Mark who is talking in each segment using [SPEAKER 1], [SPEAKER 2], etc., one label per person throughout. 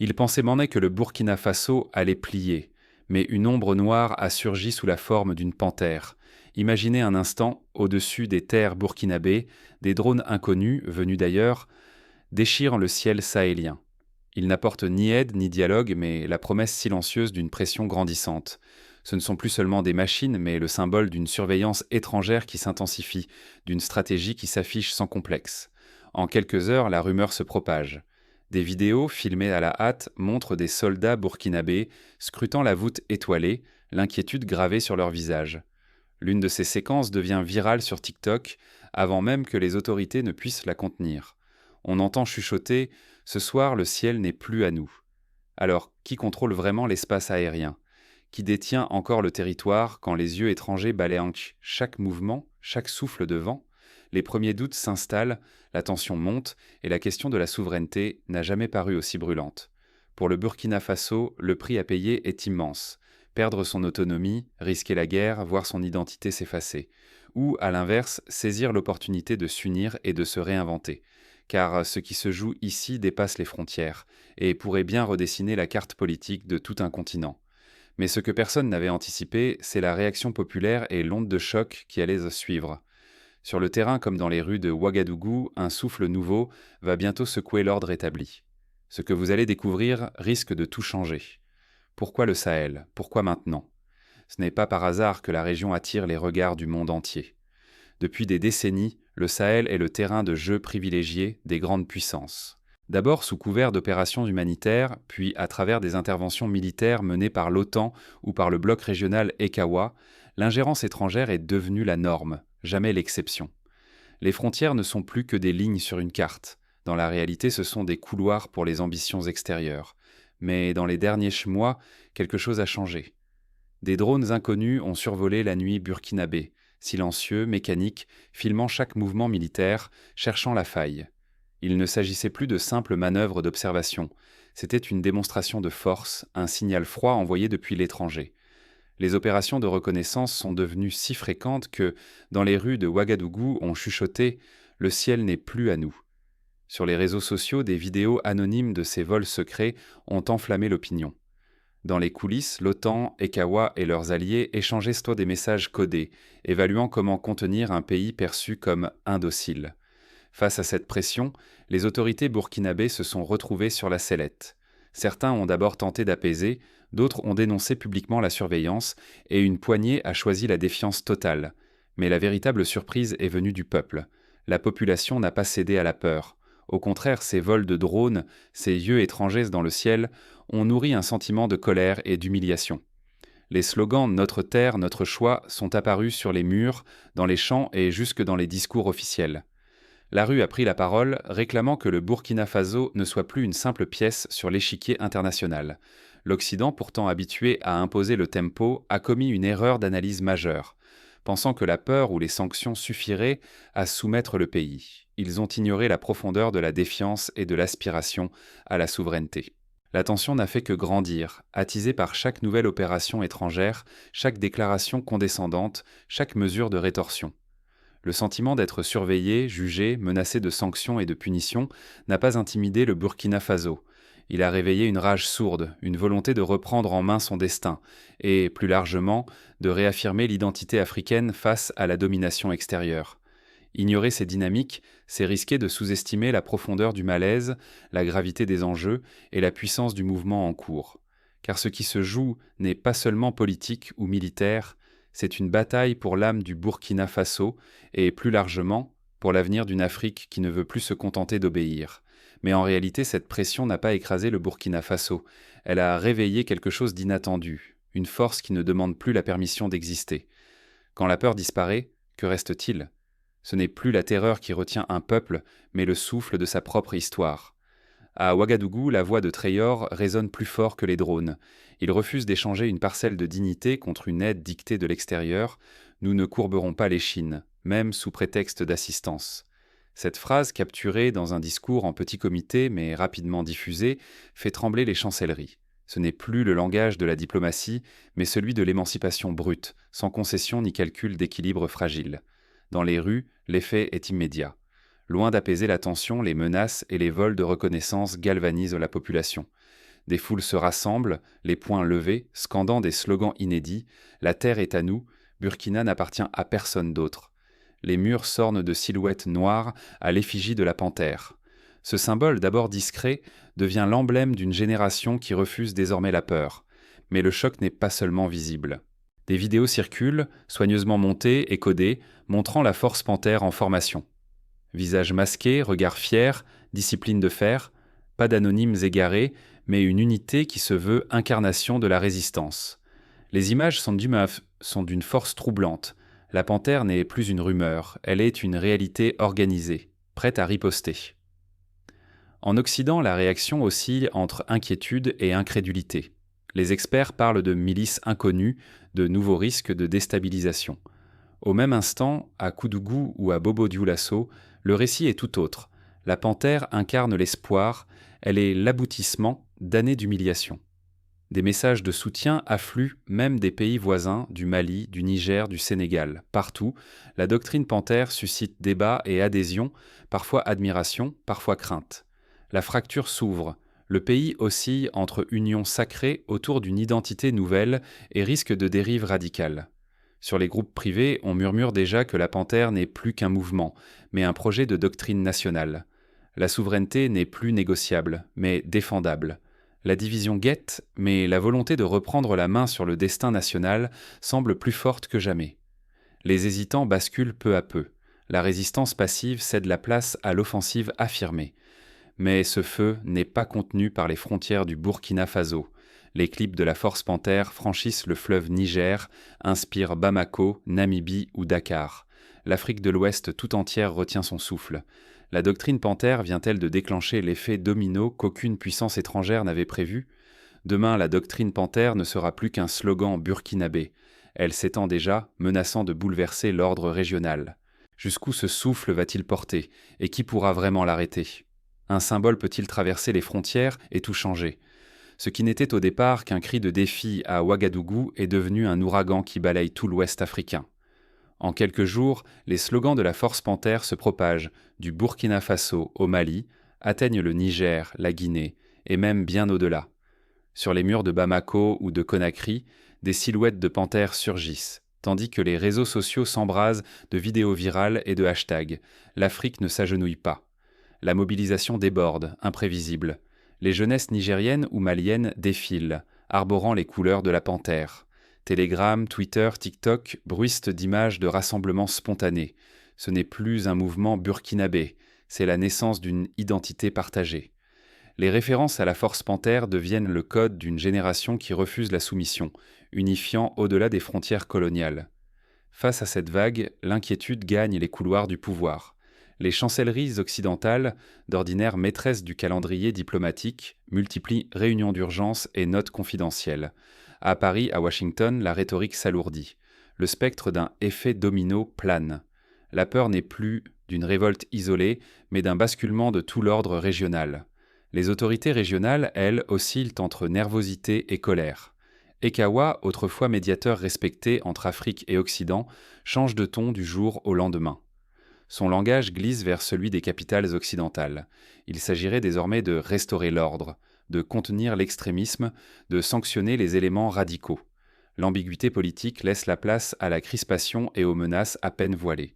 [SPEAKER 1] Il pensait m'en est que le Burkina Faso allait plier, mais une ombre noire a surgi sous la forme d'une panthère. Imaginez un instant, au-dessus des terres burkinabées, des drones inconnus, venus d'ailleurs, déchirent le ciel sahélien. Ils n'apportent ni aide ni dialogue, mais la promesse silencieuse d'une pression grandissante. Ce ne sont plus seulement des machines, mais le symbole d'une surveillance étrangère qui s'intensifie, d'une stratégie qui s'affiche sans complexe. En quelques heures, la rumeur se propage. Des vidéos, filmées à la hâte, montrent des soldats burkinabés scrutant la voûte étoilée, l'inquiétude gravée sur leur visage. L'une de ces séquences devient virale sur TikTok, avant même que les autorités ne puissent la contenir. On entend chuchoter « Ce soir, le ciel n'est plus à nous ». Alors, qui contrôle vraiment l'espace aérien? Qui détient encore le territoire quand les yeux étrangers balayent chaque mouvement, chaque souffle de vent? Les premiers doutes s'installent, la tension monte et la question de la souveraineté n'a jamais paru aussi brûlante. Pour le Burkina Faso, le prix à payer est immense. Perdre son autonomie, risquer la guerre, voir son identité s'effacer. Ou, à l'inverse, saisir l'opportunité de s'unir et de se réinventer. Car ce qui se joue ici dépasse les frontières et pourrait bien redessiner la carte politique de tout un continent. Mais ce que personne n'avait anticipé, c'est la réaction populaire et l'onde de choc qui allait suivre. Sur le terrain comme dans les rues de Ouagadougou, un souffle nouveau va bientôt secouer l'ordre établi. Ce que vous allez découvrir risque de tout changer. Pourquoi le Sahel? Pourquoi maintenant? Ce n'est pas par hasard que la région attire les regards du monde entier. Depuis des décennies, le Sahel est le terrain de jeu privilégié des grandes puissances. D'abord sous couvert d'opérations humanitaires, puis à travers des interventions militaires menées par l'OTAN ou par le bloc régional ECAWA, l'ingérence étrangère est devenue la norme, jamais l'exception. Les frontières ne sont plus que des lignes sur une carte. Dans la réalité, ce sont des couloirs pour les ambitions extérieures. Mais dans les derniers mois, quelque chose a changé. Des drones inconnus ont survolé la nuit burkinabé, silencieux, mécaniques, filmant chaque mouvement militaire, cherchant la faille. Il ne s'agissait plus de simples manœuvres d'observation, c'était une démonstration de force, un signal froid envoyé depuis l'étranger. Les opérations de reconnaissance sont devenues si fréquentes que, dans les rues de Ouagadougou, on chuchotait « Le ciel n'est plus à nous ». Sur les réseaux sociaux, des vidéos anonymes de ces vols secrets ont enflammé l'opinion. Dans les coulisses, l'OTAN, ECAWA et leurs alliés échangeaient soit des messages codés, évaluant comment contenir un pays perçu comme indocile. Face à cette pression, les autorités burkinabées se sont retrouvées sur la sellette. Certains ont d'abord tenté d'apaiser, d'autres ont dénoncé publiquement la surveillance, et une poignée a choisi la défiance totale. Mais la véritable surprise est venue du peuple. La population n'a pas cédé à la peur. Au contraire, ces vols de drones, ces yeux étrangers dans le ciel, ont nourri un sentiment de colère et d'humiliation. Les slogans « Notre terre, notre choix » sont apparus sur les murs, dans les champs et jusque dans les discours officiels. La rue a pris la parole, réclamant que le Burkina Faso ne soit plus une simple pièce sur l'échiquier international. L'Occident, pourtant habitué à imposer le tempo, a commis une erreur d'analyse majeure. Pensant que la peur ou les sanctions suffiraient à soumettre le pays, ils ont ignoré la profondeur de la défiance et de l'aspiration à la souveraineté. La tension n'a fait que grandir, attisée par chaque nouvelle opération étrangère, chaque déclaration condescendante, chaque mesure de rétorsion. Le sentiment d'être surveillé, jugé, menacé de sanctions et de punitions n'a pas intimidé le Burkina Faso. Il a réveillé une rage sourde, une volonté de reprendre en main son destin, et, plus largement, de réaffirmer l'identité africaine face à la domination extérieure. Ignorer ces dynamiques, c'est risquer de sous-estimer la profondeur du malaise, la gravité des enjeux et la puissance du mouvement en cours. Car ce qui se joue n'est pas seulement politique ou militaire, c'est une bataille pour l'âme du Burkina Faso et, plus largement, pour l'avenir d'une Afrique qui ne veut plus se contenter d'obéir. Mais en réalité, cette pression n'a pas écrasé le Burkina Faso. Elle a réveillé quelque chose d'inattendu, une force qui ne demande plus la permission d'exister. Quand la peur disparaît, que reste-t-il ? Ce n'est plus la terreur qui retient un peuple, mais le souffle de sa propre histoire. À Ouagadougou, la voix de Trayor résonne plus fort que les drones. Il refuse d'échanger une parcelle de dignité contre une aide dictée de l'extérieur. Nous ne courberons pas l'échine, même sous prétexte d'assistance. Cette phrase, capturée dans un discours en petit comité mais rapidement diffusée, fait trembler les chancelleries. Ce n'est plus le langage de la diplomatie, mais celui de l'émancipation brute, sans concession ni calcul d'équilibre fragile. Dans les rues, l'effet est immédiat. Loin d'apaiser la tension, les menaces et les vols de reconnaissance galvanisent la population. Des foules se rassemblent, les poings levés, scandant des slogans inédits « La terre est à nous, Burkina n'appartient à personne d'autre ». Les murs s'ornent de silhouettes noires à l'effigie de la panthère. Ce symbole, d'abord discret, devient l'emblème d'une génération qui refuse désormais la peur. Mais le choc n'est pas seulement visible. Des vidéos circulent, soigneusement montées et codées, montrant la force panthère en formation. Visage masqué, regard fier, discipline de fer, pas d'anonymes égarés, mais une unité qui se veut incarnation de la résistance. Les images sont d'une force troublante. La panthère n'est plus une rumeur, elle est une réalité organisée, prête à riposter. En Occident, la réaction oscille entre inquiétude et incrédulité. Les experts parlent de milices inconnues, de nouveaux risques de déstabilisation. Au même instant, à Koudougou ou à Bobo-Dioulasso, le récit est tout autre. La panthère incarne l'espoir, elle est l'aboutissement d'années d'humiliation. Des messages de soutien affluent même des pays voisins, du Mali, du Niger, du Sénégal. Partout, la doctrine panthère suscite débat et adhésion, parfois admiration, parfois crainte. La fracture s'ouvre. Le pays oscille entre union sacrée autour d'une identité nouvelle et risque de dérive radicale. Sur les groupes privés, on murmure déjà que la panthère n'est plus qu'un mouvement, mais un projet de doctrine nationale. La souveraineté n'est plus négociable, mais défendable. La division guette, mais la volonté de reprendre la main sur le destin national semble plus forte que jamais. Les hésitants basculent peu à peu. La résistance passive cède la place à l'offensive affirmée. Mais ce feu n'est pas contenu par les frontières du Burkina Faso. Les clips de la Force Panthère franchissent le fleuve Niger, inspirent Bamako, Namibie ou Dakar. L'Afrique de l'Ouest tout entière retient son souffle. La doctrine Panthère vient-elle de déclencher l'effet domino qu'aucune puissance étrangère n'avait prévu ? Demain, la doctrine Panthère ne sera plus qu'un slogan burkinabé. Elle s'étend déjà, menaçant de bouleverser l'ordre régional. Jusqu'où ce souffle va-t-il porter ? Et qui pourra vraiment l'arrêter ? Un symbole peut-il traverser les frontières et tout changer ? Ce qui n'était au départ qu'un cri de défi à Ouagadougou est devenu un ouragan qui balaye tout l'Ouest africain. En quelques jours, les slogans de la Force Panthère se propagent, du Burkina Faso au Mali, atteignent le Niger, la Guinée, et même bien au-delà. Sur les murs de Bamako ou de Conakry, des silhouettes de panthères surgissent, tandis que les réseaux sociaux s'embrasent de vidéos virales et de hashtags. L'Afrique ne s'agenouille pas. La mobilisation déborde, imprévisible. Les jeunesses nigériennes ou maliennes défilent, arborant les couleurs de la panthère. Telegram, Twitter, TikTok bruissent d'images de rassemblements spontanés. Ce n'est plus un mouvement burkinabé, c'est la naissance d'une identité partagée. Les références à la Force Panthère deviennent le code d'une génération qui refuse la soumission, unifiant au-delà des frontières coloniales. Face à cette vague, l'inquiétude gagne les couloirs du pouvoir. Les chancelleries occidentales, d'ordinaire maîtresses du calendrier diplomatique, multiplient réunions d'urgence et notes confidentielles. À Paris, à Washington, la rhétorique s'alourdit. Le spectre d'un effet domino plane. La peur n'est plus d'une révolte isolée, mais d'un basculement de tout l'ordre régional. Les autorités régionales, elles, oscillent entre nervosité et colère. Ekawa, autrefois médiateur respecté entre Afrique et Occident, change de ton du jour au lendemain. Son langage glisse vers celui des capitales occidentales. Il s'agirait désormais de restaurer l'ordre, de contenir l'extrémisme, de sanctionner les éléments radicaux. L'ambiguïté politique laisse la place à la crispation et aux menaces à peine voilées.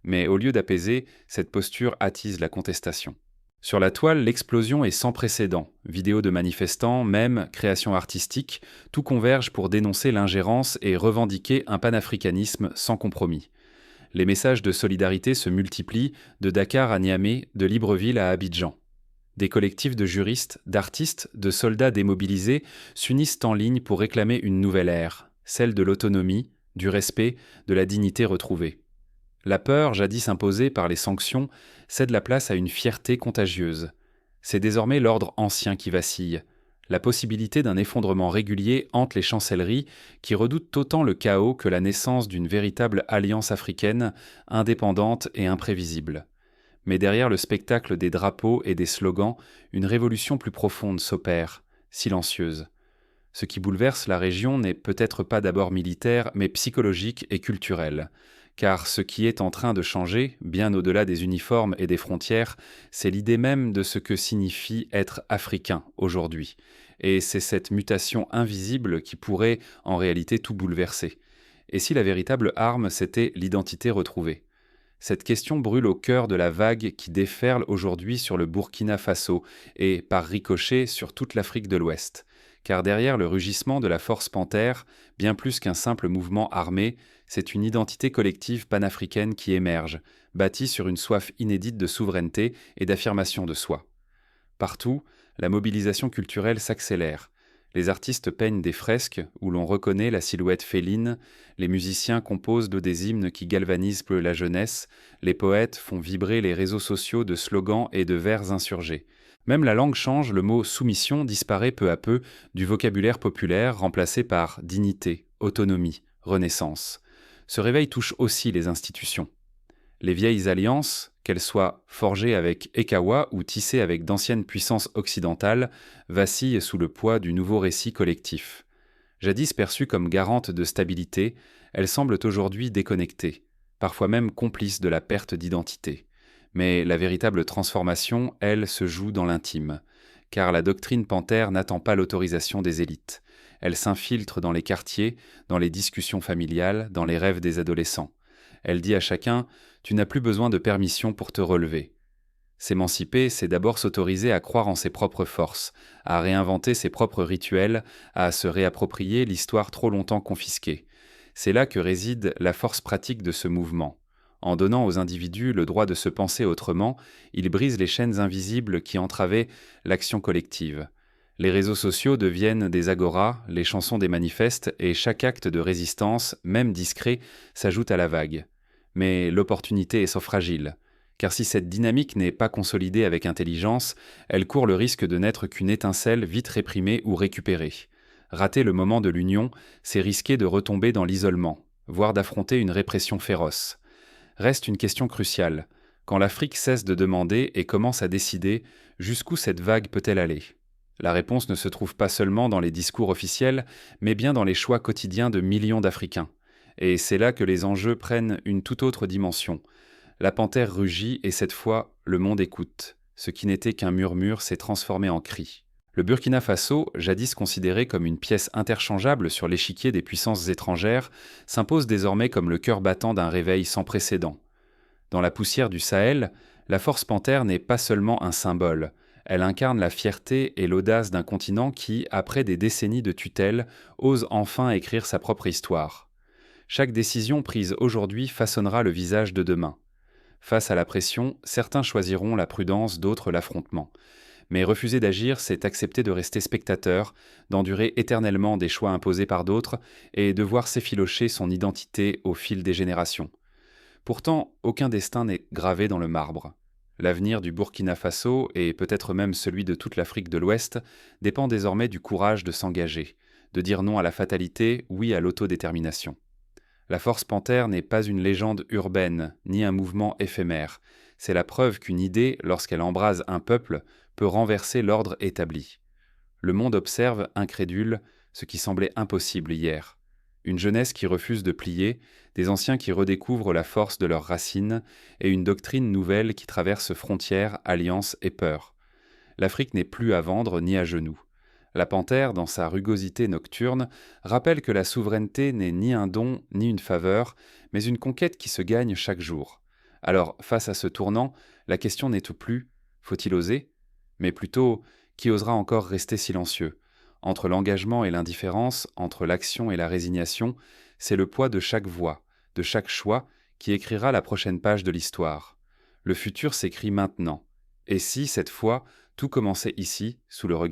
[SPEAKER 1] Mais au lieu d'apaiser, cette posture attise la contestation. Sur la toile, l'explosion est sans précédent. Vidéos de manifestants, mèmes, créations artistiques, tout converge pour dénoncer l'ingérence et revendiquer un panafricanisme sans compromis. Les messages de solidarité se multiplient, de Dakar à Niamey, de Libreville à Abidjan. Des collectifs de juristes, d'artistes, de soldats démobilisés s'unissent en ligne pour réclamer une nouvelle ère, celle de l'autonomie, du respect, de la dignité retrouvée. La peur, jadis imposée par les sanctions, cède la place à une fierté contagieuse. C'est désormais l'ordre ancien qui vacille. La possibilité d'un effondrement régulier hante les chancelleries qui redoutent autant le chaos que la naissance d'une véritable alliance africaine, indépendante et imprévisible. Mais derrière le spectacle des drapeaux et des slogans, une révolution plus profonde s'opère, silencieuse. Ce qui bouleverse la région n'est peut-être pas d'abord militaire, mais psychologique et culturel. Car ce qui est en train de changer, bien au-delà des uniformes et des frontières, c'est l'idée même de ce que signifie être africain aujourd'hui. Et c'est cette mutation invisible qui pourrait en réalité tout bouleverser. Et si la véritable arme, c'était l'identité retrouvée? Cette question brûle au cœur de la vague qui déferle aujourd'hui sur le Burkina Faso et, par ricochet, sur toute l'Afrique de l'Ouest. Car derrière le rugissement de la force panthère, bien plus qu'un simple mouvement armé, c'est une identité collective panafricaine qui émerge, bâtie sur une soif inédite de souveraineté et d'affirmation de soi. Partout, la mobilisation culturelle s'accélère. Les artistes peignent des fresques où l'on reconnaît la silhouette féline, les musiciens composent des hymnes qui galvanisent la jeunesse, les poètes font vibrer les réseaux sociaux de slogans et de vers insurgés. Même la langue change, le mot soumission disparaît peu à peu du vocabulaire populaire remplacé par dignité, autonomie, renaissance. Ce réveil touche aussi les institutions. Les vieilles alliances, qu'elles soient forgées avec Ekawa ou tissées avec d'anciennes puissances occidentales, vacillent sous le poids du nouveau récit collectif. Jadis perçues comme garantes de stabilité, elles semblent aujourd'hui déconnectées, parfois même complices de la perte d'identité. Mais la véritable transformation, elle, se joue dans l'intime, car la doctrine panthère n'attend pas l'autorisation des élites. Elle s'infiltre dans les quartiers, dans les discussions familiales, dans les rêves des adolescents. Elle dit à chacun « Tu n'as plus besoin de permission pour te relever ». S'émanciper, c'est d'abord s'autoriser à croire en ses propres forces, à réinventer ses propres rituels, à se réapproprier l'histoire trop longtemps confisquée. C'est là que réside la force pratique de ce mouvement. En donnant aux individus le droit de se penser autrement, il brise les chaînes invisibles qui entravaient l'action collective. Les réseaux sociaux deviennent des agoras, les chansons des manifestes, et chaque acte de résistance, même discret, s'ajoute à la vague. Mais l'opportunité est fragile, car si cette dynamique n'est pas consolidée avec intelligence, elle court le risque de n'être qu'une étincelle vite réprimée ou récupérée. Rater le moment de l'union, c'est risquer de retomber dans l'isolement, voire d'affronter une répression féroce. Reste une question cruciale. Quand l'Afrique cesse de demander et commence à décider, jusqu'où cette vague peut-elle aller ? La réponse ne se trouve pas seulement dans les discours officiels, mais bien dans les choix quotidiens de millions d'Africains. Et c'est là que les enjeux prennent une toute autre dimension. La panthère rugit et cette fois, le monde écoute. Ce qui n'était qu'un murmure s'est transformé en cri. Le Burkina Faso, jadis considéré comme une pièce interchangeable sur l'échiquier des puissances étrangères, s'impose désormais comme le cœur battant d'un réveil sans précédent. Dans la poussière du Sahel, la force panthère n'est pas seulement un symbole. Elle incarne la fierté et l'audace d'un continent qui, après des décennies de tutelle, ose enfin écrire sa propre histoire. Chaque décision prise aujourd'hui façonnera le visage de demain. Face à la pression, certains choisiront la prudence, d'autres l'affrontement. Mais refuser d'agir, c'est accepter de rester spectateur, d'endurer éternellement des choix imposés par d'autres et de voir s'effilocher son identité au fil des générations. Pourtant, aucun destin n'est gravé dans le marbre. L'avenir du Burkina Faso, et peut-être même celui de toute l'Afrique de l'Ouest, dépend désormais du courage de s'engager, de dire non à la fatalité, oui à l'autodétermination. La force panthère n'est pas une légende urbaine, ni un mouvement éphémère. C'est la preuve qu'une idée, lorsqu'elle embrase un peuple, peut renverser l'ordre établi. Le monde observe, incrédule, ce qui semblait impossible hier. Une jeunesse qui refuse de plier, des anciens qui redécouvrent la force de leurs racines, et une doctrine nouvelle qui traverse frontières, alliances et peurs. L'Afrique n'est plus à vendre ni à genoux. La panthère, dans sa rugosité nocturne, rappelle que la souveraineté n'est ni un don ni une faveur, mais une conquête qui se gagne chaque jour. Alors, face à ce tournant, la question n'est plus « faut-il oser ?», mais plutôt « qui osera encore rester silencieux ?» Entre l'engagement et l'indifférence, entre l'action et la résignation, c'est le poids de chaque voix, de chaque choix, qui écrira la prochaine page de l'histoire. Le futur s'écrit maintenant. Et si, cette fois, tout commençait ici, sous le regard